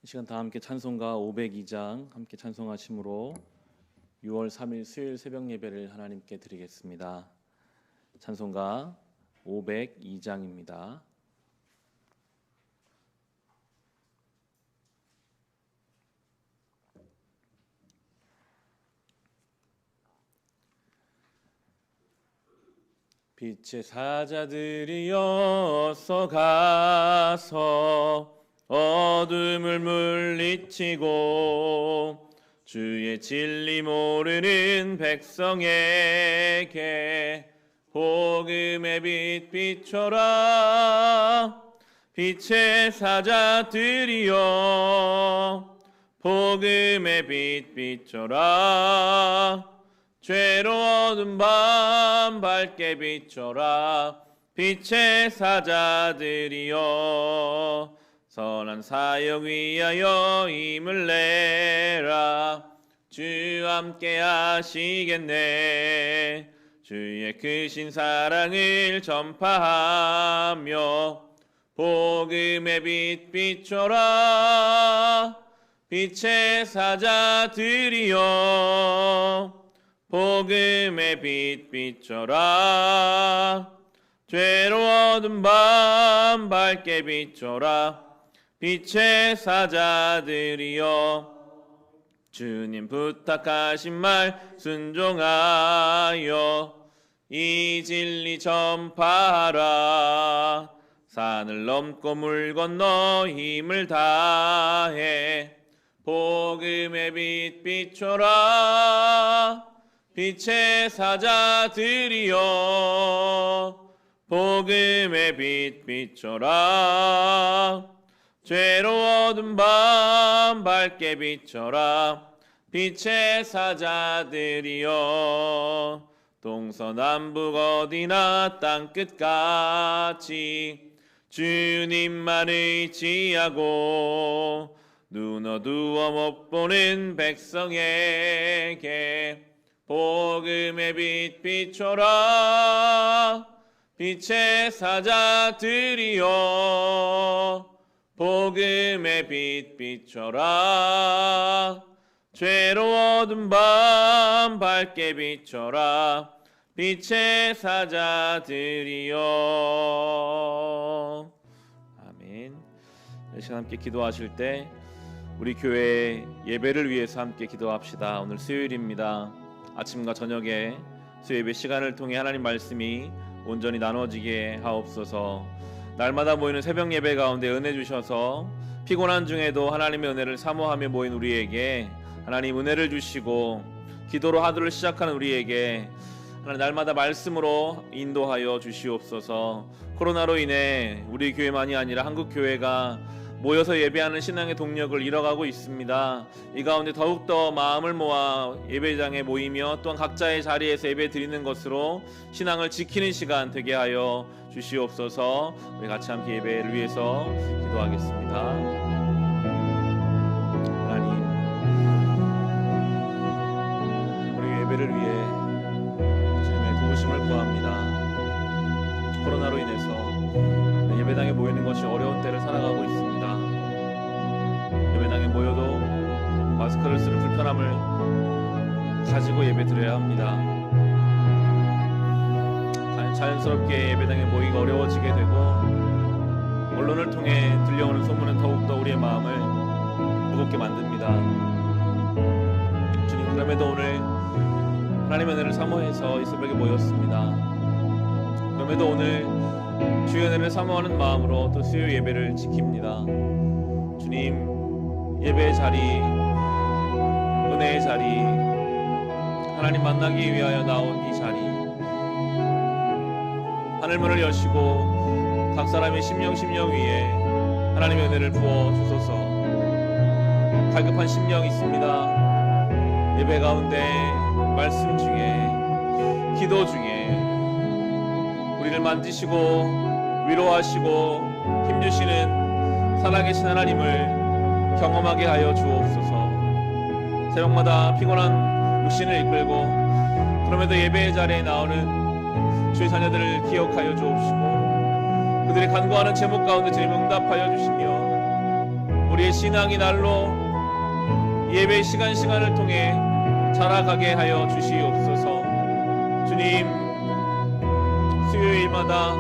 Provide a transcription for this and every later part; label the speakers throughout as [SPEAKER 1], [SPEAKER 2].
[SPEAKER 1] 이 시간 다 함께 찬송가 502장 함께 찬송하심으로 6월 3일 수요일 새벽 예배를 하나님께 드리겠습니다. 찬송가 502장입니다. 빛의 사자들이여서 가서 어둠을 물리치고 주의 진리 모르는 백성에게 복음의 빛 비춰라. 빛의 사자들이여 복음의 빛 비춰라. 죄로운 밤 밝게 비춰라. 빛의 사자들이여 선한 사역 위하여 힘을 내라. 주 함께 하시겠네. 주의 크신 사랑을 전파하며 복음의 빛 비춰라. 빛의 사자들이여 복음의 빛 비춰라. 죄로운 밤 밝게 비춰라. 빛의 사자들이여 주님 부탁하신 말 순종하여 이 진리 전파하라. 산을 넘고 물 건너 힘을 다해 복음의 빛 비춰라. 빛의 사자들이여 복음의 빛 비춰라. 죄로운 밤 밝게 비춰라. 빛의 사자들이여 동서남북 어디나 땅끝까지 주님만 의지하고 눈 어두워 못 보는 백성에게 복음의 빛 비춰라. 빛의 사자들이여 복음의 빛 비춰라. 죄로운 밤 밝게 비춰라. 빛의 사자들이여. 아멘. 이 시간 함께 기도하실 때 우리 교회 예배를 위해서 함께 기도합시다. 오늘 수요일입니다. 아침과 저녁에 수요예배 시간을 통해 하나님 말씀이 온전히 나눠지게 하옵소서. 날마다 모이는 새벽 예배 가운데 은혜 주셔서 피곤한 중에도 하나님의 은혜를 사모하며 모인 우리에게 하나님 은혜를 주시고 기도로 하루를 시작하는 우리에게 하나님 날마다 말씀으로 인도하여 주시옵소서. 코로나로 인해 우리 교회만이 아니라 한국 교회가 모여서 예배하는 신앙의 동력을 잃어가고 있습니다. 이 가운데 더욱더 마음을 모아 예배장에 모이며 또한 각자의 자리에서 예배 드리는 것으로 신앙을 지키는 시간 되게 하여 주시옵소서. 우리 같이 함께 예배를 위해서 기도하겠습니다. 하나님, 우리 예배를 위해 주님의 도우심을 구합니다. 코로나로 인해서 예배당에 모이는 것이 어려운 때를 살아가고 있습니다. 예배당에 모여도 마스크를 쓰는 불편함을 가지고 예배 드려야 합니다. 자연스럽게 예배당에 모이기가 어려워지게 되고 언론을 통해 들려오는 소문은 더욱더 우리의 마음을 무겁게 만듭니다. 주님, 그럼에도 오늘 하나님의 은혜를 사모해서 이 새벽에 모였습니다. 그럼에도 오늘 주의 은혜를 사모하는 마음으로 또 수요 예배를 지킵니다. 주님, 예배의 자리, 은혜의 자리, 하나님 만나기 위하여 나온 이 자리, 하늘문을 여시고 각 사람의 심령 위에 하나님의 은혜를 부어 주소서. 갈급한 심령이 있습니다. 예배 가운데, 말씀 중에, 기도 중에 우리를 만지시고 위로하시고 힘주시는 살아계신 하나님을 경험하게 하여 주옵소서. 새벽마다 피곤한 육신을 이끌고 그럼에도 예배의 자리에 나오는 주의 자녀들을 기억하여 주옵시고 그들의 간구하는 제목 가운데 주님 응답하여 주시며 우리의 우리의 신앙이 날로 예배 시간을 통해 자라가게 하여 주시옵소서. 주님, 수요일마다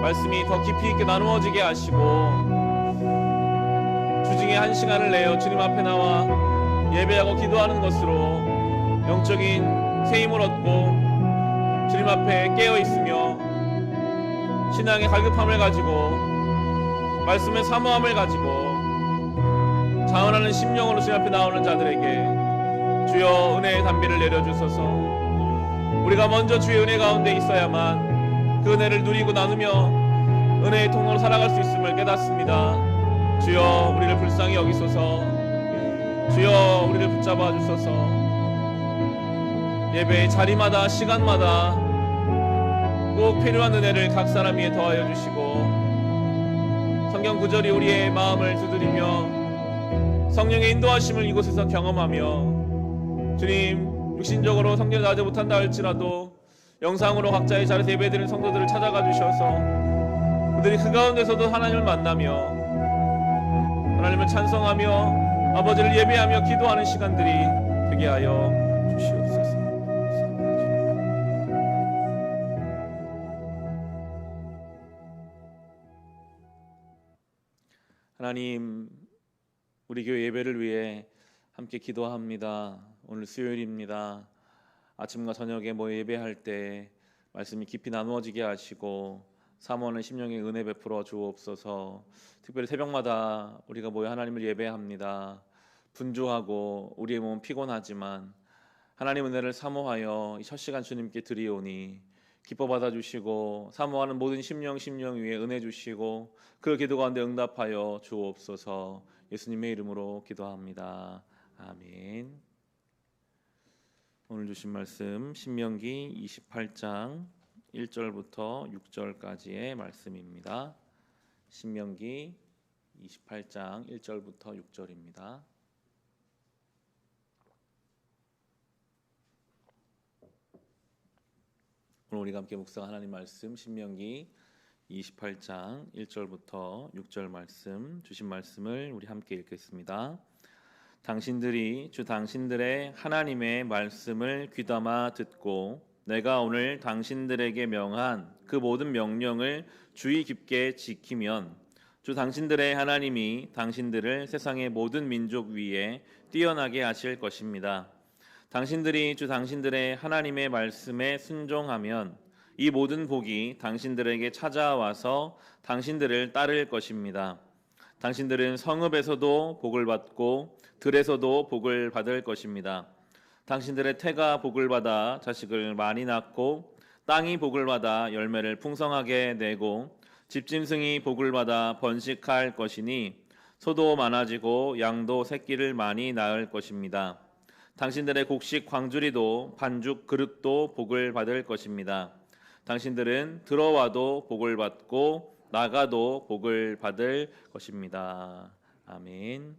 [SPEAKER 1] 말씀이 더 깊이 있게 나누어지게 하시고 주중에 한 시간을 내어 주님 앞에 나와 예배하고 기도하는 것으로 영적인 새 힘을 얻고 주님 앞에 깨어 있으며 신앙의 갈급함을 가지고 말씀의 사모함을 가지고 자원하는 심령으로 주님 앞에 나오는 자들에게 주여 은혜의 담비를 내려주소서. 우리가 먼저 주의 은혜 가운데 있어야만 그 은혜를 누리고 나누며 은혜의 통로로 살아갈 수 있음을 깨닫습니다. 주여 우리를 불쌍히 여기소서. 주여 우리를 붙잡아 주소서. 예배의 자리마다 시간마다 꼭 필요한 은혜를 각 사람 위에 더하여 주시고 성경 구절이 우리의 마음을 두드리며 성령의 인도하심을 이곳에서 경험하며 주님, 육신적으로 성령을 나지 못한다 할지라도 영상으로 각자의 자리에서 예배드리는 성도들을 찾아가 주셔서 그들이 그 가운데서도 하나님을 만나며 하나님을 찬송하며 아버지를 예배하며 기도하는 시간들이 되게 하여 주시옵소서. 하나님, 우리 교회 예배를 위해 함께 기도합니다. 오늘 수요일입니다. 아침과 저녁에 예배할 때 말씀이 깊이 나누어지게 하시고 사모하는 심령의 은혜 베풀어 주옵소서. 특별히 새벽마다 우리가 모여 하나님을 예배합니다. 분주하고 우리의 몸은 피곤하지만 하나님 은혜를 사모하여 이 첫 시간 주님께 드리오니 기뻐 받아주시고 사모하는 모든 심령 위에 은혜 주시고 그 기도 가운데 응답하여 주옵소서. 예수님의 이름으로 기도합니다. 아멘. 오늘 주신 말씀 신명기 28장 1절부터 6절까지의 말씀입니다. 신명기 28장 1절부터 6절입니다. 오늘 우리가 함께 묵상한 하나님 말씀 신명기 28장 1절부터 6절 말씀, 주신 말씀을 우리 함께 읽겠습니다. 당신들이 주 당신들의 하나님의 말씀을 귀담아 듣고 내가 오늘 당신들에게 명한 그 모든 명령을 주의 깊게 지키면 주 당신들의 하나님이 당신들을 세상의 모든 민족 위에 뛰어나게 하실 것입니다. 당신들이 주 당신들의 하나님의 말씀에 순종하면 이 모든 복이 당신들에게 찾아와서 당신들을 따를 것입니다. 당신들은 성읍에서도 복을 받고 들에서도 복을 받을 것입니다. 당신들의 태가 복을 받아 자식을 많이 낳고 땅이 복을 받아 열매를 풍성하게 내고 집짐승이 복을 받아 번식할 것이니 소도 많아지고 양도 새끼를 많이 낳을 것입니다. 당신들의 곡식 광주리도 반죽 그릇도 복을 받을 것입니다. 당신들은 들어와도 복을 받고 나가도 복을 받을 것입니다. 아멘.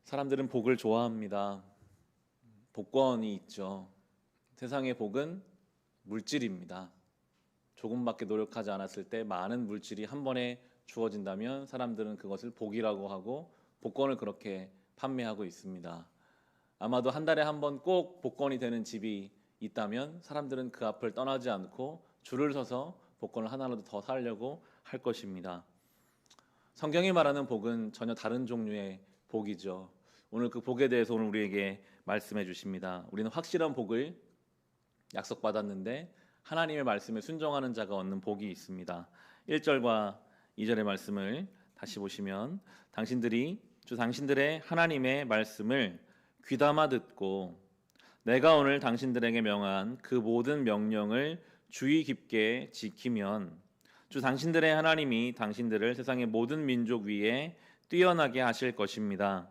[SPEAKER 1] 사람들은 복을 좋아합니다. 복권이 있죠. 세상의 복은 물질입니다. 조금밖에 노력하지 않았을 때 많은 물질이 한 번에 주어진다면 사람들은 그것을 복이라고 하고 복권을 그렇게 판매하고 있습니다. 아마도 한 달에 한 번 꼭 복권이 되는 집이 있다면 사람들은 그 앞을 떠나지 않고 줄을 서서 복권을 하나라도 더 사려고 할 것입니다. 성경이 말하는 복은 전혀 다른 종류의 복이죠. 오늘 그 복에 대해서 오늘 우리에게 말씀해 주십니다. 우리는 확실한 복을 약속받았는데 하나님의 말씀에 순종하는 자가 얻는 복이 있습니다. 1절과 2절의 말씀을 다시 보시면 당신들이 주 당신들의 하나님의 말씀을 귀담아 듣고 내가 오늘 당신들에게 명한 그 모든 명령을 주의 깊게 지키면 주 당신들의 하나님이 당신들을 세상의 모든 민족 위에 뛰어나게 하실 것입니다.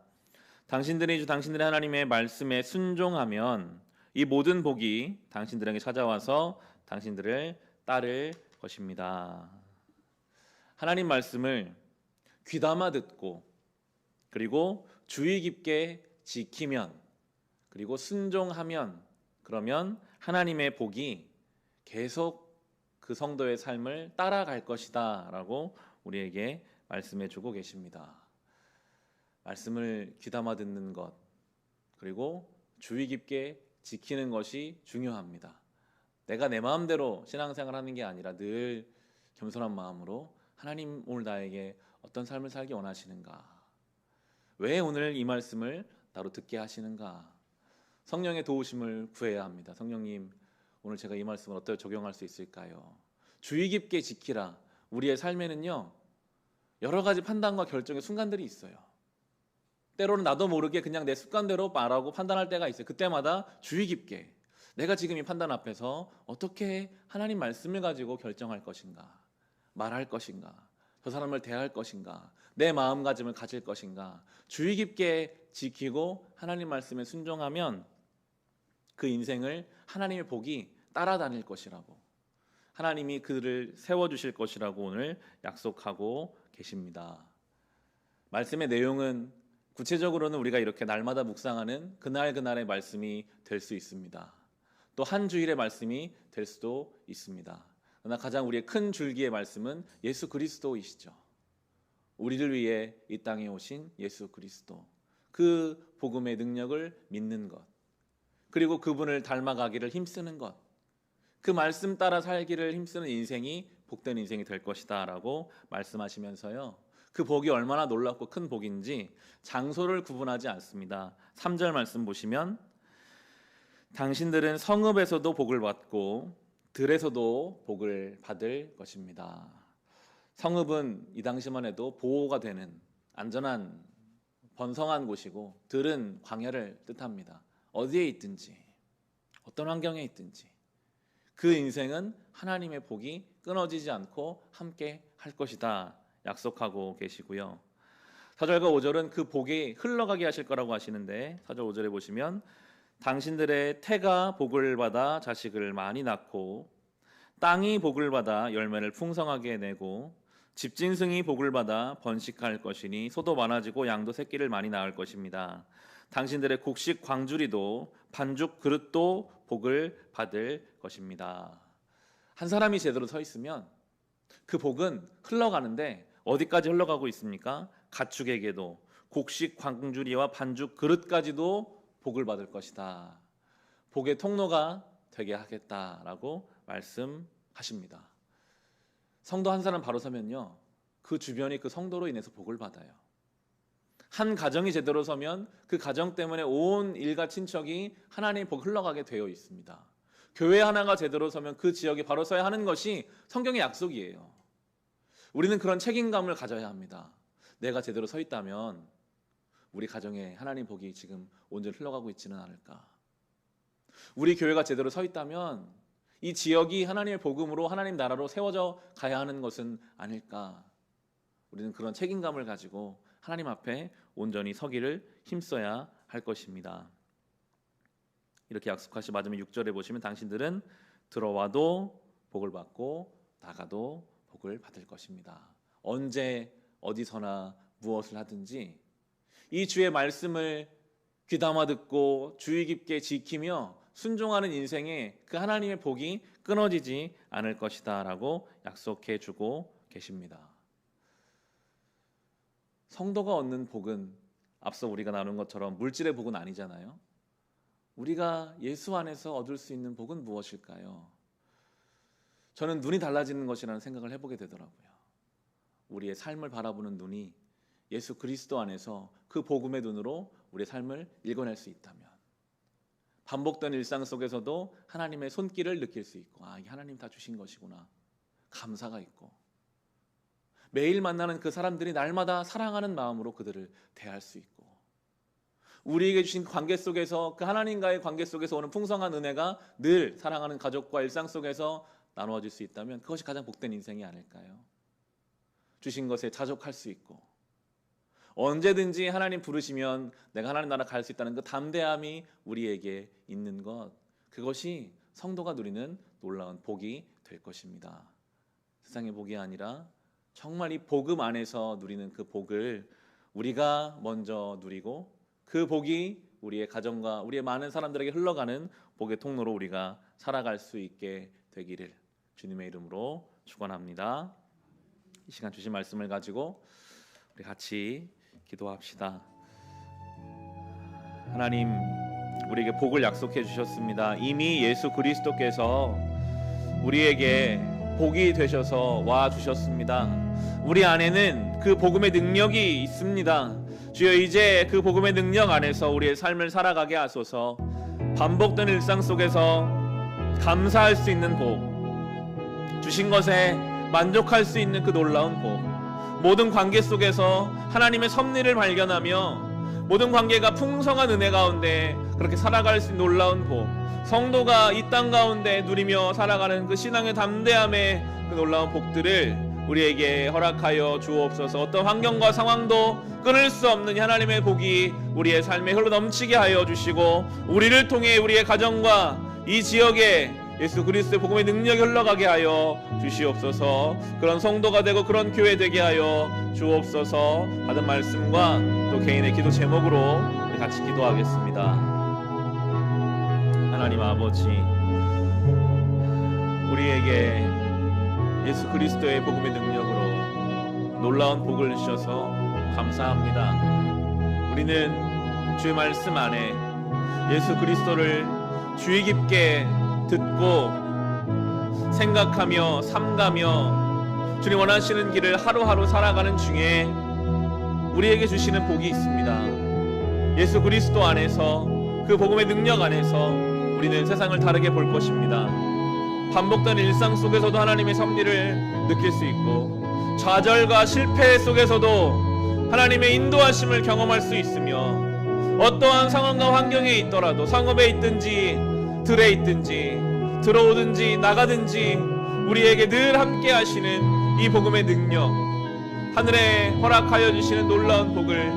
[SPEAKER 1] 당신들이 주 당신들의 하나님의 말씀에 순종하면 이 모든 복이 당신들에게 찾아와서 당신들을 따를 것입니다. 하나님 말씀을 귀담아 듣고 그리고 주의 깊게 지키면 그리고 순종하면 그러면 하나님의 복이 계속 그 성도의 삶을 따라갈 것이다 라고 우리에게 말씀해 주고 계십니다. 말씀을 귀담아 듣는 것, 그리고 주의 깊게 지키는 것이 중요합니다. 내가 내 마음대로 신앙생활하는 게 아니라 늘 겸손한 마음으로 하나님 오늘 나에게 어떤 삶을 살기 원하시는가? 왜 오늘 이 말씀을 나로 듣게 하시는가? 성령의 도우심을 구해야 합니다. 성령님, 오늘 제가 이 말씀을 어떻게 적용할 수 있을까요? 주의 깊게 지키라. 우리의 삶에는요, 여러 가지 판단과 결정의 순간들이 있어요. 때로는 나도 모르게 그냥 내 습관대로 말하고 판단할 때가 있어요. 그때마다 주의 깊게 내가 지금 이 판단 앞에서 어떻게 하나님 말씀을 가지고 결정할 것인가, 말할 것인가, 저 사람을 대할 것인가, 내 마음가짐을 가질 것인가, 주의 깊게 지키고 하나님 말씀에 순종하면 그 인생을 하나님의 복이 따라다닐 것이라고, 하나님이 그를 세워주실 것이라고 오늘 약속하고 계십니다. 말씀의 내용은 구체적으로는 우리가 이렇게 날마다 묵상하는 그날의 말씀이 될 수 있습니다. 또 한 주일의 말씀이 될 수도 있습니다. 그러나 가장 우리의 큰 줄기의 말씀은 예수 그리스도이시죠. 우리를 위해 이 땅에 오신 예수 그리스도, 그 복음의 능력을 믿는 것, 그리고 그분을 닮아가기를 힘쓰는 것, 그 말씀 따라 살기를 힘쓰는 인생이 복된 인생이 될 것이다 라고 말씀하시면서요, 그 복이 얼마나 놀랍고 큰 복인지 장소를 구분하지 않습니다. 3절 말씀 보시면 당신들은 성읍에서도 복을 받고 들에서도 복을 받을 것입니다. 성읍은 이 당시만 해도 보호가 되는 안전한 번성한 곳이고, 들은 광야를 뜻합니다. 어디에 있든지 어떤 환경에 있든지 그 인생은 하나님의 복이 끊어지지 않고 함께 할 것이다 약속하고 계시고요. 4절과 5절은 그 복이 흘러가게 하실 거라고 하시는데, 4절 5절에 보시면 당신들의 태가 복을 받아 자식을 많이 낳고 땅이 복을 받아 열매를 풍성하게 내고 집짐승이 복을 받아 번식할 것이니 소도 많아지고 양도 새끼를 많이 낳을 것입니다. 당신들의 곡식 광주리도 반죽 그릇도 복을 받을 것입니다. 한 사람이 제대로 서 있으면 그 복은 흘러가는데 어디까지 흘러가고 있습니까? 가축에게도 곡식 광주리와 반죽 그릇까지도 복을 받을 것이다. 복의 통로가 되게 하겠다라고 말씀하십니다. 성도 한 사람 바로 서면요, 그 주변이 그 성도로 인해서 복을 받아요. 한 가정이 제대로 서면 그 가정 때문에 온 일가 친척이 하나님의 복 흘러가게 되어 있습니다. 교회 하나가 제대로 서면 그 지역이 바로 서야 하는 것이 성경의 약속이에요. 우리는 그런 책임감을 가져야 합니다. 내가 제대로 서 있다면 우리 가정에 하나님 복이 지금 온전히 흘러가고 있지는 않을까. 우리 교회가 제대로 서 있다면 이 지역이 하나님의 복음으로 하나님 나라로 세워져 가야 하는 것은 아닐까. 우리는 그런 책임감을 가지고 하나님 앞에 온전히 서기를 힘써야 할 것입니다. 이렇게 약속하시 마지막 6절에 보시면 당신들은 들어와도 복을 받고 나가도 복을 받을 것입니다. 언제 어디서나 무엇을 하든지 이 주의 말씀을 귀담아 듣고 주의 깊게 지키며 순종하는 인생에 그 하나님의 복이 끊어지지 않을 것이다 라고 약속해 주고 계십니다. 성도가 얻는 복은 앞서 우리가 나눈 것처럼 물질의 복은 아니잖아요. 우리가 예수 안에서 얻을 수 있는 복은 무엇일까요? 저는 눈이 달라지는 것이라는 생각을 해보게 되더라고요. 우리의 삶을 바라보는 눈이 예수 그리스도 안에서 그 복음의 눈으로 우리의 삶을 읽어낼 수 있다면, 반복된 일상 속에서도 하나님의 손길을 느낄 수 있고, 이게 하나님 다 주신 것이구나, 감사가 있고, 매일 만나는 그 사람들이 날마다 사랑하는 마음으로 그들을 대할 수 있고, 우리에게 주신 관계 속에서 그 하나님과의 관계 속에서 오는 풍성한 은혜가 늘 사랑하는 가족과 일상 속에서 나누어질 수 있다면 그것이 가장 복된 인생이 아닐까요? 주신 것에 자족할 수 있고, 언제든지 하나님 부르시면 내가 하나님 나라 갈 수 있다는 그 담대함이 우리에게 있는 것, 그것이 성도가 누리는 놀라운 복이 될 것입니다. 세상의 복이 아니라 정말 이 복음 안에서 누리는 그 복을 우리가 먼저 누리고, 그 복이 우리의 가정과 우리의 많은 사람들에게 흘러가는 복의 통로로 우리가 살아갈 수 있게 되기를 주님의 이름으로 축원합니다. 이 시간 주신 말씀을 가지고 우리 같이 기도합시다. 하나님, 우리에게 복을 약속해 주셨습니다. 이미 예수 그리스도께서 우리에게 복이 되셔서 와 주셨습니다. 우리 안에는 그 복음의 능력이 있습니다. 주여, 이제 그 복음의 능력 안에서 우리의 삶을 살아가게 하소서. 반복된 일상 속에서 감사할 수 있는 복, 주신 것에 만족할 수 있는 그 놀라운 복, 모든 관계 속에서 하나님의 섭리를 발견하며 모든 관계가 풍성한 은혜 가운데 그렇게 살아갈 수 있는 놀라운 복, 성도가 이 땅 가운데 누리며 살아가는 그 신앙의 담대함의 그 놀라운 복들을 우리에게 허락하여 주옵소서. 어떤 환경과 상황도 끊을 수 없는 하나님의 복이 우리의 삶에 흘러 넘치게 하여 주시고, 우리를 통해 우리의 가정과 이 지역에 예수 그리스도의 복음의 능력이 흘러가게 하여 주시옵소서. 그런 성도가 되고 그런 교회 되게 하여 주옵소서. 받은 말씀과 또 개인의 기도 제목으로 우리 같이 기도하겠습니다. 하나님 아버지, 우리에게 예수 그리스도의 복음의 능력으로 놀라운 복을 주셔서 감사합니다. 우리는 주의 말씀 안에 예수 그리스도를 주의 깊게 듣고 생각하며 삼가며 주님 원하시는 길을 하루하루 살아가는 중에 우리에게 주시는 복이 있습니다. 예수 그리스도 안에서, 그 복음의 능력 안에서 우리는 세상을 다르게 볼 것입니다. 반복된 일상 속에서도 하나님의 섭리를 느낄 수 있고, 좌절과 실패 속에서도 하나님의 인도하심을 경험할 수 있으며, 어떠한 상황과 환경에 있더라도, 상업에 있든지 들에 있든지 들어오든지 나가든지 우리에게 늘 함께 하시는 이 복음의 능력, 하늘에 허락하여 주시는 놀라운 복을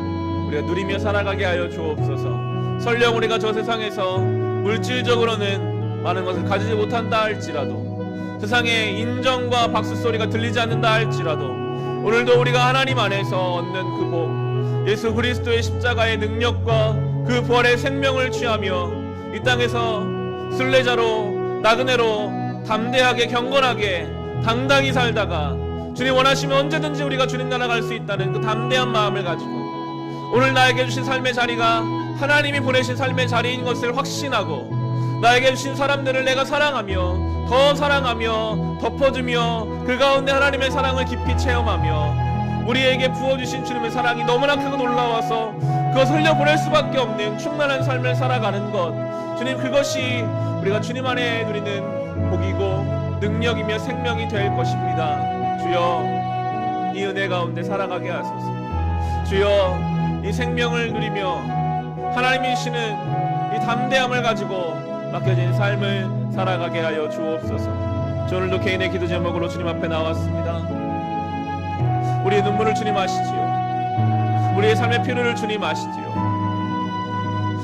[SPEAKER 1] 우리가 누리며 살아가게 하여 주옵소서. 설령 우리가 저 세상에서 물질적으로는 많은 것을 가지지 못한다 할지라도, 세상에 인정과 박수 소리가 들리지 않는다 할지라도, 오늘도 우리가 하나님 안에서 얻는 그 복, 예수 그리스도의 십자가의 능력과 그 부활의 생명을 취하며 이 땅에서 순례자로, 나그네로 담대하게, 경건하게, 당당히 살다가 주님 원하시면 언제든지 우리가 주님 나라 갈 수 있다는 그 담대한 마음을 가지고 오늘 나에게 주신 삶의 자리가 하나님이 보내신 삶의 자리인 것을 확신하고, 나에게 주신 사람들을 내가 사랑하며 더 사랑하며 덮어주며 그 가운데 하나님의 사랑을 깊이 체험하며, 우리에게 부어주신 주님의 사랑이 너무나 크고 놀라워서 그것을 흘려보낼 수밖에 없는 충만한 삶을 살아가는 것, 주님, 그것이 우리가 주님 안에 누리는 복이고 능력이며 생명이 될 것입니다. 주여, 이 은혜 가운데 살아가게 하소서. 주여, 이 생명을 누리며 하나님이 주시는 이 담대함을 가지고 맡겨진 삶을 살아가게 하여 주옵소서. 저 오늘도 개인의 기도 제목으로 주님 앞에 나왔습니다. 우리의 눈물을 주님 아시지요. 우리의 삶의 필요를 주님 아시지요.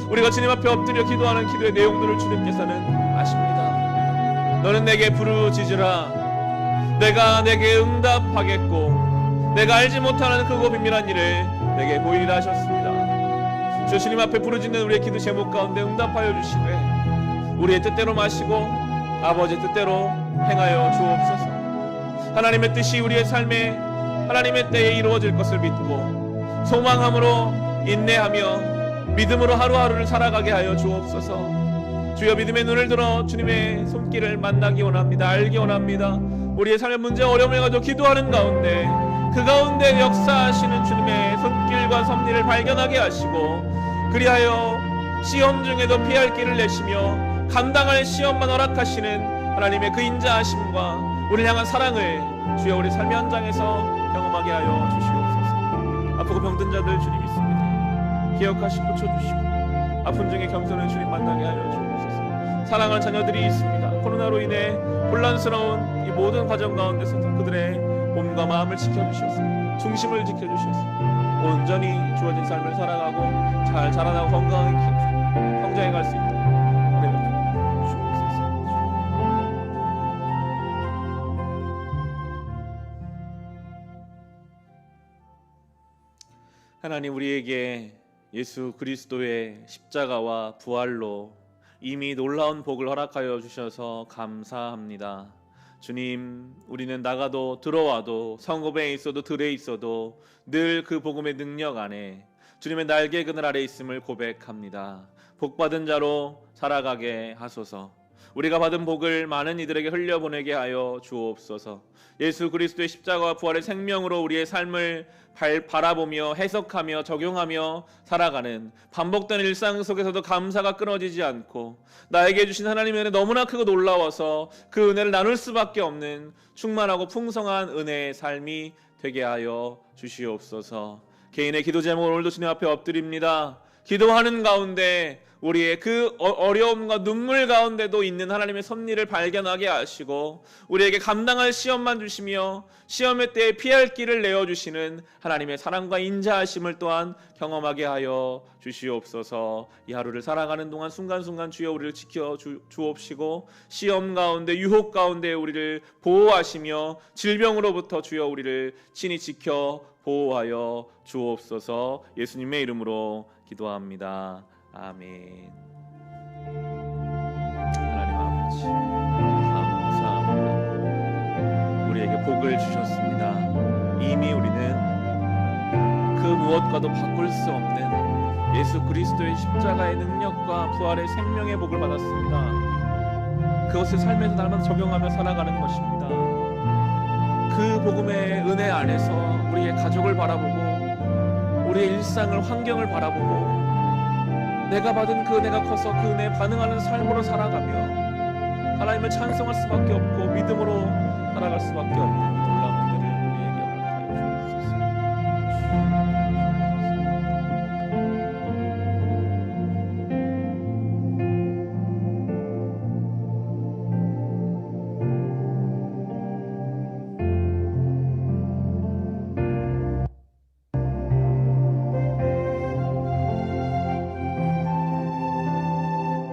[SPEAKER 1] 우리가 주님 앞에 엎드려 기도하는 기도의 내용들을 주님께서는 아십니다. 너는 내게 부르짖으라, 내가 내게 응답하겠고 내가 알지 못하는 크고 비밀한 일을 내게 보이리라 하셨습니다. 주 주님 앞에 부르짖는 우리의 기도 제목 가운데 응답하여 주시되 우리의 뜻대로 마시고 아버지의 뜻대로 행하여 주옵소서. 하나님의 뜻이 우리의 삶에 하나님의 때에 이루어질 것을 믿고 소망함으로 인내하며 믿음으로 하루하루를 살아가게 하여 주옵소서. 주여, 믿음의 눈을 들어 주님의 손길을 만나기 원합니다. 알기 원합니다. 우리의 삶의 문제, 어려움을 가지고 기도하는 가운데 그 가운데 역사하시는 주님의 손길과 섭리를 발견하게 하시고, 그리하여 시험 중에도 피할 길을 내시며 감당할 시험만 허락하시는 하나님의 그 인자하심과 우리를 향한 사랑을 주여 우리 삶의 현장에서 경험하게 하여 주시옵소서. 아프고 병든 자들 주님 있습니다. 기억하시고 고쳐주시고, 아픈 중에 겸손한 주님 만나게 하여 주옵소서. 사랑하는 자녀들이 있습니다. 코로나로 인해 혼란스러운 이 모든 과정 가운데서도 그들의 몸과 마음을 지켜주셔서, 중심을 지켜주셔서 온전히 주어진 삶을 살아가고 잘 자라나고 건강하게 성장해 갈 수 있도록 은혜 주옵소서. 하나님, 우리에게 예수 그리스도의 십자가와 부활로 이미 놀라운 복을 허락하여 주셔서 감사합니다. 주님, 우리는 나가도 들어와도 성읍에 있어도 들에 있어도 늘 그 복음의 능력 안에 주님의 날개 그늘 아래 있음을 고백합니다. 복받은 자로 살아가게 하소서. 우리가 받은 복을 많은 이들에게 흘려보내게 하여 주옵소서. 예수 그리스도의 십자가와 부활의 생명으로 우리의 삶을 바라보며 해석하며 적용하며 살아가는 반복된 일상 속에서도 감사가 끊어지지 않고 나에게 주신 하나님의 은혜 너무나 크고 놀라워서 그 은혜를 나눌 수밖에 없는 충만하고 풍성한 은혜의 삶이 되게 하여 주시옵소서. 개인의 기도 제목을 오늘도 주님 앞에 엎드립니다. 기도하는 가운데 우리의 그 어려움과 눈물 가운데도 있는 하나님의 섭리를 발견하게 하시고 우리에게 감당할 시험만 주시며 시험의 때에 피할 길을 내어주시는 하나님의 사랑과 인자하심을 또한 경험하게 하여 주시옵소서. 이 하루를 살아가는 동안 순간순간 주여 우리를 지켜 주옵시고 시험 가운데 유혹 가운데 우리를 보호하시며 질병으로부터 주여 우리를 친히 지켜 보호하여 주옵소서. 예수님의 이름으로 기도합니다. 아멘. 하나님 아버지 감사합니다. 우리에게 복을 주셨습니다. 이미 우리는 그 무엇과도 바꿀 수 없는 예수 그리스도의 십자가의 능력과 부활의 생명의 복을 받았습니다. 그것을 삶에서 날마다 적용하며 살아가는 것입니다. 그 복음의 은혜 안에서 우리의 가족을 바라보고 우리의 일상을 환경을 바라보고 내가 받은 그 은혜가 커서 그 은혜에 반응하는 삶으로 살아가며 하나님을 찬송할 수밖에 없고 믿음으로 살아갈 수밖에 없는